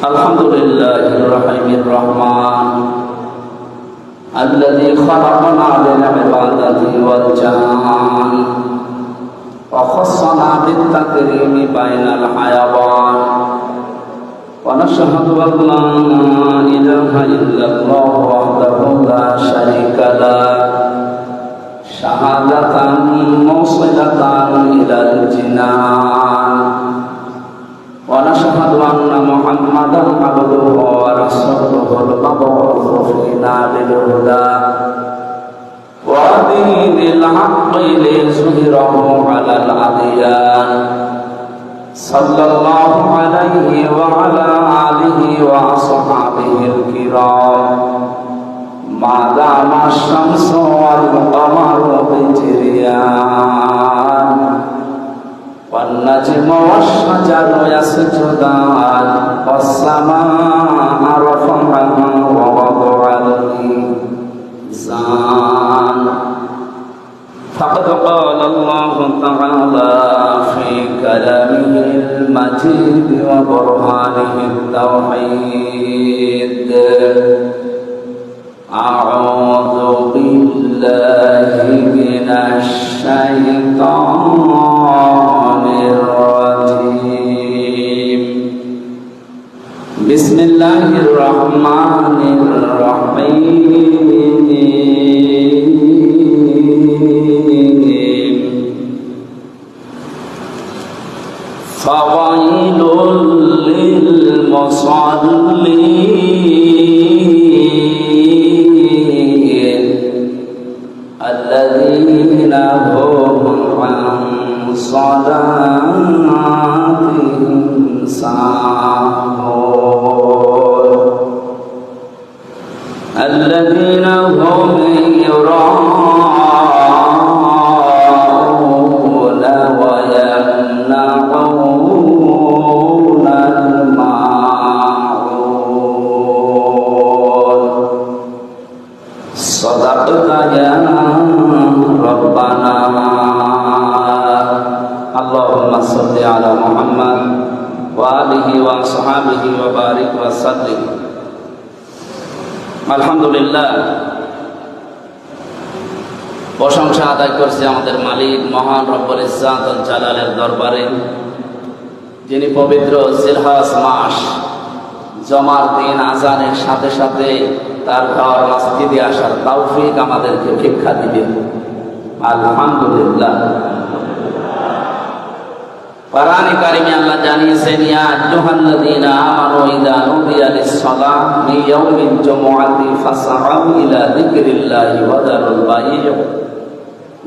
আলহামদুলিল্লাহির রহিমির রহমান الذي خلقنا للعبادة والجان وخصنا بالتكريم بين الحيوان ونشهد أن لا إله إلا الله وحده لا شريك له شهادة موصلة إلى الجنان ونشهد أن محمدا عبده ورسوله المبعوث فينا بالهدى ودين الحق ليظهره على الأديان صلى الله عليه وعلى آله وأصحابه الكرام ما دام الشمس والقمر بجريان والنجم والشجر يسجدان والسماء رفعها ووضع الميزان فقد قال الله تعالى في كلامه المجيد وبرهانه التوحيد أعوذ بالله من الشيطان الرجيم بسم الله الرحمن الرحيم فويل للمصلين الذين هم عن صلاتهم ساهون الذين هم يراءون ويمنعون الماعون صدقت يا ربنا اللهم صل على محمد وآله وصحبه وبارك وسلم আলহামদুলিল্লাহ প্রশংসা আদায় করছি আমাদের মালিক মহান রব্বুল ইজ্জাত ওয়াল জালালের দরবারে, যিনি পবিত্র জিলহজ মাস জমার দিন আজানের সাথে সাথে তার ঘর মসজিদে আসার তৌফিক আমাদেরকে ভিক্ষা দিবেন। আলহামদুলিল্লাহ। কোরআনে কারিমে আল্লাহ জানিয়েছেন, ইয়া আইয়ুহাল্লাযীনা আমানু ইযা নুদিয়া লিস-সালাহ মিন ইয়াউমিল জুমআতি ফাসআউ ইলা যিকরিল্লাহি ওয়া যারুল বাই'আ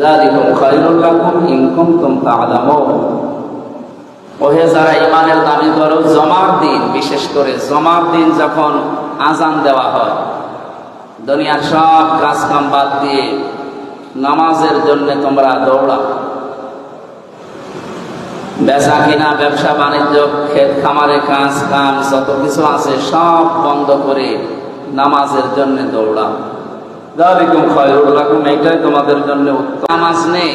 যালিকুম খায়রুল লাকুম ইন কুনতুম তা'লামুন। ওহে যারা ঈমানের দাবি করো, জমার দিন, বিশেষ করে জমার দিন যখন আজান দেওয়া হয়, দুনিয়ার সব কাজ কাম বাদ দিয়ে নামাজের জন্য তোমরা দৌড়াও। বেচা কিনা, ব্যবসা বাণিজ্য, ক্ষেত খামারে কাজ কাম যত কিছু আছে সব বন্ধ করে নামাজের জন্য দৌড়াও। যালিকুম খায়রুল লাকুম, এইটাই তোমাদের জন্য উত্তম। নামাজ নেই,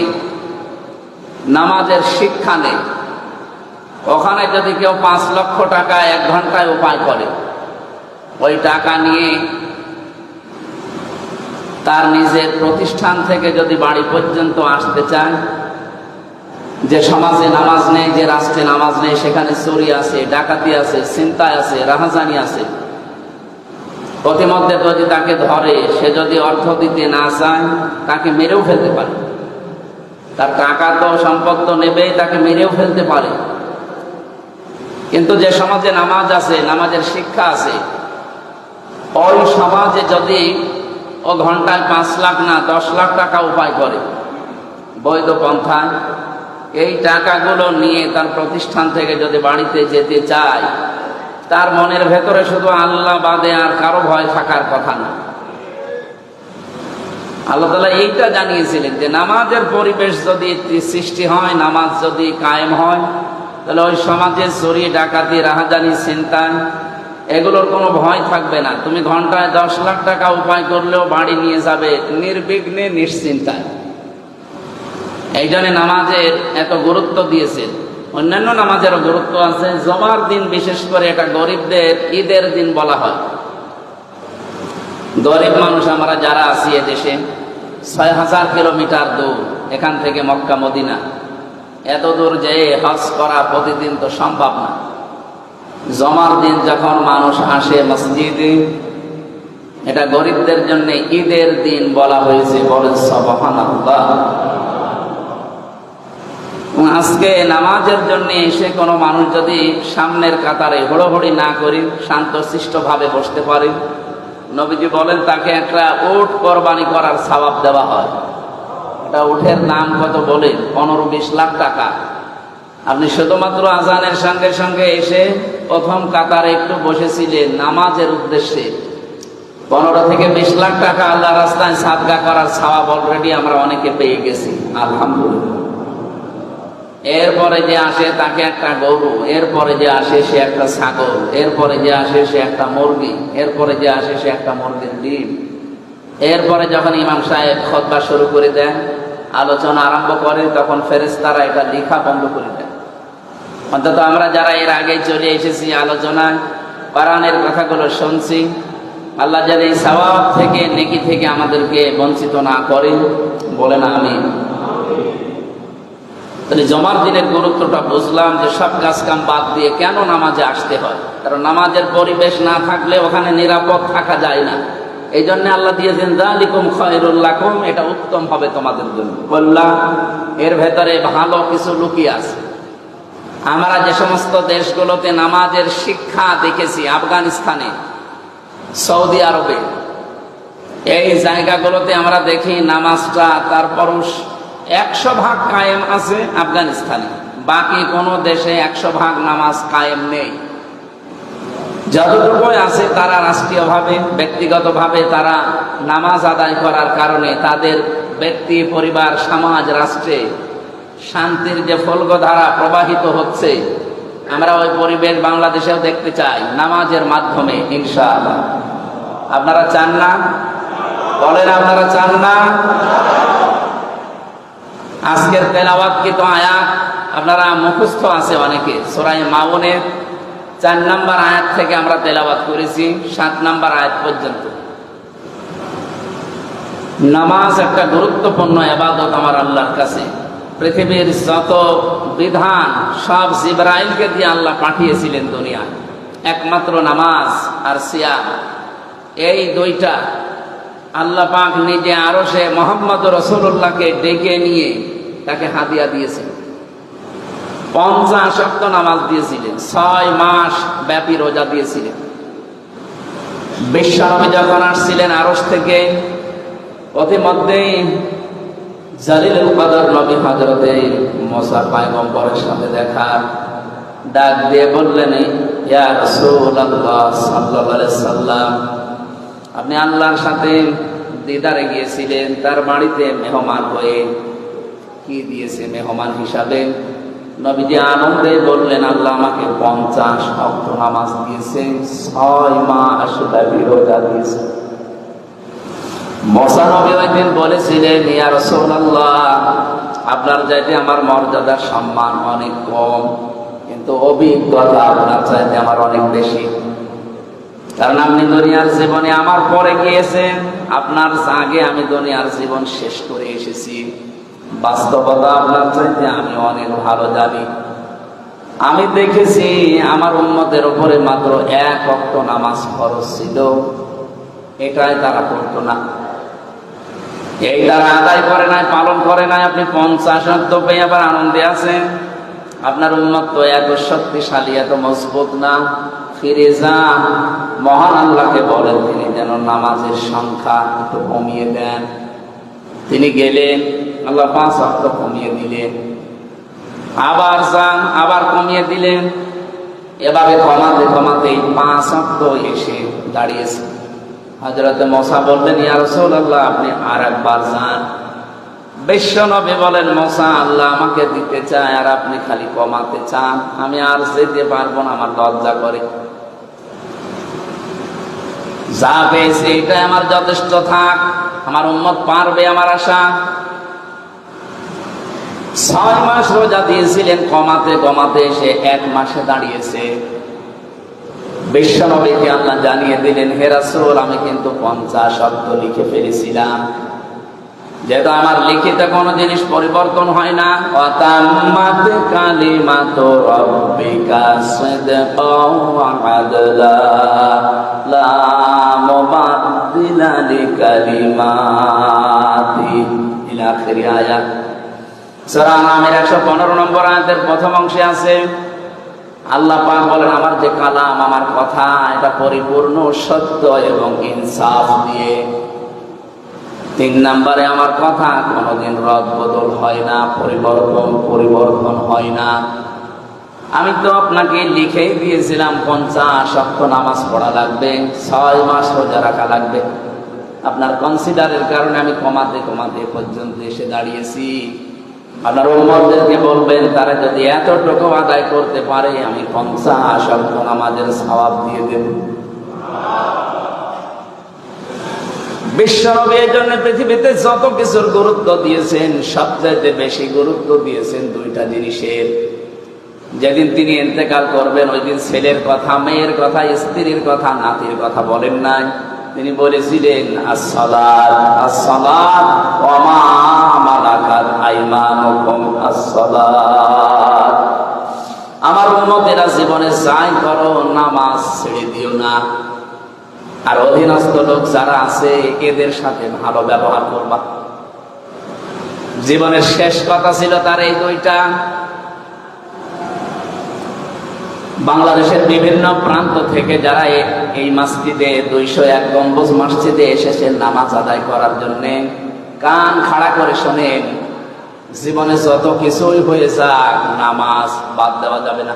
নামাজের শিক্ষা নেই। ওখানে যদি কেউ 5 লক্ষ টাকা 1 ঘন্টায় উপায় করে, ওই টাকা নিয়ে তার নিজের প্রতিষ্ঠান থেকে যদি বাড়ি পর্যন্ত আসতে চায়, যে সমাজে নামাজ নেই, যে রাষ্ট্রে নামাজ নেই, সেখানে চুরি আছে, ডাকাতি আছে, ছিনতাই আছে, রাহাজানি আছে। প্রতিমধ্যে যদি তাকে ধরে, সে যদি অর্থ দিতে না চায়, তাকে মেরেও ফেলতে পারে। তার টাকা তো সম্পদ তো নেবেই, তাকে মেরেও ফেলতে পারে। কিন্তু যে সমাজে নামাজ আছে, নামাজের শিক্ষা আছে, ওই সমাজে যদি ও ঘন্টায় 5 লাখ না 10 লাখ টাকা উপায় করে বৈধ পন্থায়, এই টাকাগুলো নিয়ে তার প্রতিষ্ঠান থেকে যদি বাড়িতে যেতে চায়, তার মনের ভেতরে শুধু আল্লাহ বাদে আর কারো ভয় থাকার কথা না। আল্লাহ তাআলা এইটা জানিয়েছিলেন যে নামাজের পরিবেশ যদি সৃষ্টি হয়, নামাজ যদি কায়েম হয়, তাহলে ওই সমাজে চুরি ডাকাতি রাহাজানি ছিনতাই এগুলোর কোনো ভয় থাকবে না। তুমি ঘন্টায় 10 লাখ টাকা উপায় করলেও বাড়ি নিয়ে যাবে নির্বিঘ্নে নিশ্চিন্তায়। এই জন্য নামাজের এত গুরুত্ব দিয়েছেন। অন্যান্য নামাজেরও গুরুত্ব আছে। জমার দিন বিশেষ করে এটা গরিবদের ঈদের দিন বলা হয়। গরিব মানুষ আমরা যারা আছি এদেশে, ৬,০০০ কিলোমিটার দূর এখান থেকে মক্কা মদিনা, এত দূর যেয়ে হজ করা প্রতিদিন তো সম্ভব না। জমার দিন যখন মানুষ আসে মসজিদে, এটা গরিবদের জন্য ঈদের দিন বলা হয়েছে। বলেন সুবহানাল্লাহ। আজকে নামাজের জন্য এসে কোনো মানুষ যদি সামনের কাতারে হড়োহড়ি না করে শান্তশিষ্ট ভাবে বসতে পারে, নবীজি বলেন তাকে একটা উট কোরবানি করার সওয়াব দেওয়া হয়। এটা উটের নাম কত বলেন? 15-20 লাখ টাকা। আপনি শুধুমাত্র আজানের সঙ্গে সঙ্গে এসে প্রথম কাতারে একটু বসেছিলেন নামাজের উদ্দেশ্যে, 15 থেকে 20 লাখ টাকা আল্লাহ রাস্তায় সাদকা করার সওয়াব অলরেডি আমরা অনেকে পেয়ে গেছি, আলহামদুলিল্লাহ। এরপরে যে আসে তাকে একটা গরু, এরপরে যে আসে সে একটা ছাগল, এরপরে যে আসে সে একটা মুরগি, এরপরে যে আসে সে একটা মুরগির ডিম। এরপরে যখন ইমাম সাহেব খুতবা শুরু করে দেন, আলোচনা আরম্ভ করে, তখন ফেরেশতারা এটা লেখা বন্ধ করে দেন। অন্তত আমরা যারা এর আগে চলে এসেছি আলোচনায়, কোরআনের কথাগুলো শুনছি, আল্লাহ যেন এই সওয়াব থেকে, নেকি থেকে আমাদেরকে বঞ্চিত না করেন, বলেন আমিন। তাহলে জমার দিনের গুরুত্বটা বুঝলাম, যে সব কাজ কাম বাদ দিয়ে কেন নামাজে আসতে হয়। কারণ নামাজের পরিবেশ না থাকলে ওখানে নিরাপদ থাকা যায় না। এই জন্য আল্লাহ দিয়েছেন যালিকুম খায়রুল লাকুম, এটা উত্তম হবে তোমাদের জন্য। বললাম এর ভেতরে ভালো কিছু লুকিয়ে আছে। আমরা যে সমস্ত দেশগুলোতে নামাজের শিক্ষা দেখেছি, আফগানিস্তানে, সৌদি আরবে, এই জায়গাগুলোতে আমরা দেখি নামাজটা তারপর 100% কায়েম আছে আফগানিস্তানে। বাকি কোনো দেশে 100% নামাজ কায়েম নেই। যতটুকু আছে তারা রাষ্ট্রীয়ভাবে, ব্যক্তিগতভাবে তারা নামাজ আদায় করার কারণে তাদের ব্যক্তি, পরিবার, সমাজ, রাষ্ট্রে শান্তির যে ফলগধারা প্রবাহিত হচ্ছে, আমরা ওই পরিবেশ বাংলাদেশেও দেখতে চাই নামাজের মাধ্যমে, ইনশাআল্লাহ। আপনারা চান না? বলেন আপনারা চান না? আজকের তেলাওয়াতকৃত আয়াত আপনারা মুখস্থ আছে অনেকে। সূরা মাউনের 4 নম্বর আয়াত থেকে আমরা তেলাওয়াত করেছি 7 নম্বর আয়াত পর্যন্ত। নামাজ একটা গুরুত্বপূর্ণ ইবাদত আমার আল্লাহর কাছে। পৃথিবীর যত বিধান সব জিবরাইলকে দিয়ে আল্লাহ পাঠিয়েছিলেন দুনিয়ায়। একমাত্র নামাজ আর সিয়াম, এই দুইটা আল্লাহ পাক নিজে আরশে মুহাম্মদ রাসূলুল্লাহকে ডেকে নিয়ে তাকে হাদিয়া দিয়েছেন। 50 ওয়াক্ত নামাজ দিয়েছিলেন, 6 মাস ব্যাপী রোজা দিয়েছিলেন। বিশ্বনবী যখন আসছিলেন আরশ থেকে, প্রতিমধ্যেই জালিলুল কদর নবী হযরতে মুসা পয়গম্বরের সাথে দেখা, ডাক দিয়ে বললেন, ইয়া রাসূলুল্লাহ সাল্লাল্লাহু আলাইহি সাল্লাম, আপনি আল্লাহর সাথে দিদারে গিয়েছিলেন, তার বাড়িতে মেহমান হয়ে। কি দিয়েছে মেহমান হিসাবে? নবীজি আনন্দে বললেন, আল্লাহ আমাকে 50 ওয়াক্ত নামাজ দিয়েছে, 6 মাস ব্যাপী রোজা দিয়েছে। মুসা নবী একদিন বলেছিলেন, ইয়া রাসূলুল্লাহ, আপনার চাইতে আমার মর্যাদা সম্মান অনেক কম, কিন্তু অভিজ্ঞতা আপনার চাইতে আমার অনেক বেশি। কারণ আপনি দুনিয়ার জীবনে আমার পরে গিয়েছেন, আপনার আগে আমি দুনিয়ার জীবন শেষ করে এসেছি। বাস্তবতা আপনার চাইতে আমি অনেক ভালো জানি। আমি দেখেছি আমার উম্মতের উপরে মাত্র 1 ওয়াক্ত নামাজ ফরজ ছিল, এটাই তারা করতো না, এই তারা আদায় করে নাই, পালন করে নাই। আপনি 50 ওয়াক্ত পেয়ে আবার আনন্দে আছেন। আপনার উম্মত তো এত শক্তিশালী, এত মজবুত না। ফিরে যান, মহান আল্লাহকে বলেন তিনি যেন নামাজের সংখ্যা একটু কমিয়ে দেন। তিনি গেলেন, আল্লাহ 5 ওয়াক্ত কমিয়ে দিলেন। আবার যান, আবার কমিয়ে দিলেন। এভাবে কমাতে কমাতে 5 ওয়াক্ত এসে দাঁড়িয়েছে। হযরতে মুসা বললেন, ইয়া রাসূলুল্লাহ, আপনি আরেকবার যান। বিশ্বনবী বলেন, মুসা, আল্লাহ আমাকে দিতে চায় আর আপনি খালি কমাতে চান, আমি আর যেতে পারবো না, আমার লজ্জা করে। যা পেয়েছে এটাই আমার যথেষ্ট থাক, আমার উম্মত পারবে আমার আশা। 6 মাস রোজা দিয়েছিলেন, কমাতে কমাতে সে 1 মাসে দাঁড়িয়েছে। বিশ্বনবীকে আল্লাহ জানিয়ে দিলেন, হে রাসূল, আমি কিন্তু 50 শব্দ লিখে ফেলেছিলাম। যেহেতু আমার লিখিত কোনো জিনিস পরিবর্তন হয় না, ওয়াতাম্মাত কালিমাতু রাব্বিকা সিদকাও ওয়া আদলা লা মুবাদদিলা লিকালিমাতি ইলা আখিরি আয়াত। সূরা আনামের 115 নম্বর আয়াতের প্রথম অংশে আছে, আল্লাহ পাক বলেন, আমার যে কালাম, আমার কথা, এটা পরিপূর্ণ সত্য এবং ইনসাফ দিয়ে। 3 নম্বরে আমার কথা কোনোদিন রদ বদল হয় না, পরিবর্তন হয় না। আমি তো আপনাকে লিখেই দিয়েছিলাম 50 ওয়াক্ত নামাজ পড়া লাগবে, 6 মাস রোজা রাখা লাগবে। আপনার কনসিডারের কারণে আমি কমাতে কমাতে পর্যন্ত এসে দাঁড়িয়েছি। আপনার উম্মতদেরকে বলবেন, তারা যদি এতটুকু আদায় করতে পারে, আমি 50 ওয়াক্ত নামাজের সওয়াব দিয়ে দেব। বিশ্বনবী এর জন্য পৃথিবীতে যত কিছুর গুরুত্ব দিয়েছেন, সবচেয়ে বেশি গুরুত্ব দিয়েছেন 2টা জিনিসের। যেদিন তিনি ইন্তেকাল করবেন, ওই দিন ছেলের কথা, মেয়ের কথা, স্ত্রীর কথা, নাতির কথা বলেন নাই। তিনি বলেছিলেন, আসসালাত আসসালাত ওয়া মা মালাকাত আইমানুকুম আসসালাত। আমার উম্মতেরা জীবনে যাই করো, নামাজ ছেড়ে দিও না। আর অধীনস্থ লোক যারা আছে, এদের সাথে ভালো ব্যবহার করবা। জীবনের শেষ কথা ছিল তার এই 2টা। বাংলাদেশের বিভিন্ন প্রান্ত থেকে যারা এই মসজিদে 201 গম্বুজ মসজিদে এসেছেন নামাজ আদায় করার জন্য, কান খাড়া করে শোনেন, জীবনে যত কিছুই হয়ে যাক, নামাজ বাদ দেওয়া যাবে না।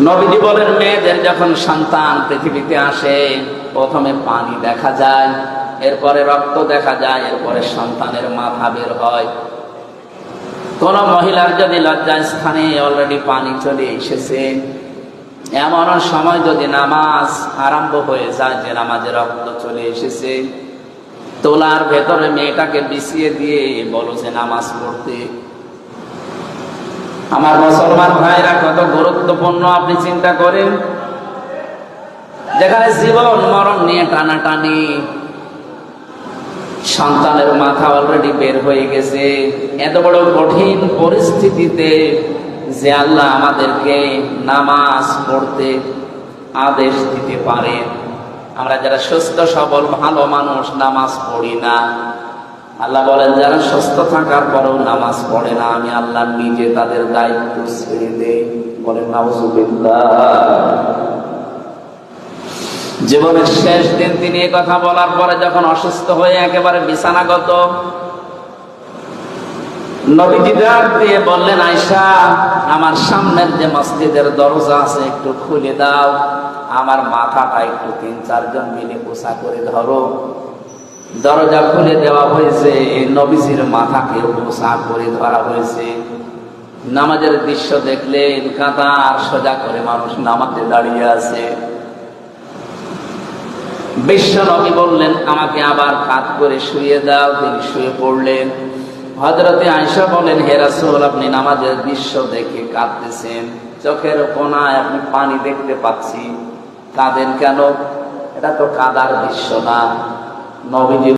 নবীজি বলেন, মেয়েদের যখন সন্তান পৃথিবীতে আসে, প্রথমে পানি দেখা যায়, এরপরে রক্ত দেখা যায়, এরপরে সন্তানের মাথা বের হয়। কোন মহিলার যদি লজ্জাস্থানে অলরেডি পানি চলে এসেছে, এমন সময় যদি নামাজ আরম্ভ হয়ে যায়, যে নামাজে রক্ত চলে এসেছে, তোলার ভেতরে মেয়েটাকে বিছিয়ে দিয়ে বলো যে নামাজ পড়তে। আমার মুসলমান ভাইরা, কত গুরুত্বপূর্ণ আপনি চিন্তা করেন। যেখানে জীবন মরণ নিয়ে টানাটানি, সন্তানের মাথা অলরেডি বের হয়ে গেছে, এত বড় কঠিন পরিস্থিতিতে যে আল্লাহ আমাদেরকে নামাজ পড়তে আদেশ দিতে পারে, আমরা যারা সুস্থ সবল ভালো মানুষ নামাজ পড়ি না। আল্লাহ বলেন, যারা সুস্থ থাকার পরেও নামাজ পড়ে না, আমি আল্লাহ নিজে তাদের দায়িত্ব ছেড়ে দেই। বলেন নাউযুবিল্লাহ। জীবনের শেষ দিন তিনি এই কথা বলার পরে যখন অসুস্থ হয়ে একেবারে বিছানাগত, নবীজি ডাক দিয়ে বললেন, আয়েশা, আমার সামনের যে মসজিদের দরজা আছে একটু খুলে দাও, আমার মাথাটা একটু 3-4 জন মিলে পোষা করে ধরো। দরজা খুলে দেওয়া হয়েছে, নবীজির মাথাকে পোষা করে ধরা হয়েছে। নামাজের দৃশ্য দেখলেন, কাতার সোজা করে মানুষ নামাজে দাঁড়িয়ে আছে। বিশ্ব নবী বললেন, আমাকে আবার কাত করে শুয়ে দাও। তিনি শুয়ে পড়লেন। হযরতে আয়েশা বলেন, হে রাসূল, আপনি নামাজের দৃশ্য দেখে কাঁদতেছেন, চোখের কোণায় আপনি পানি দেখতে পাচ্ছি, কাঁদেন কেন? এটা তো কাদার দৃশ্য না। নবীজি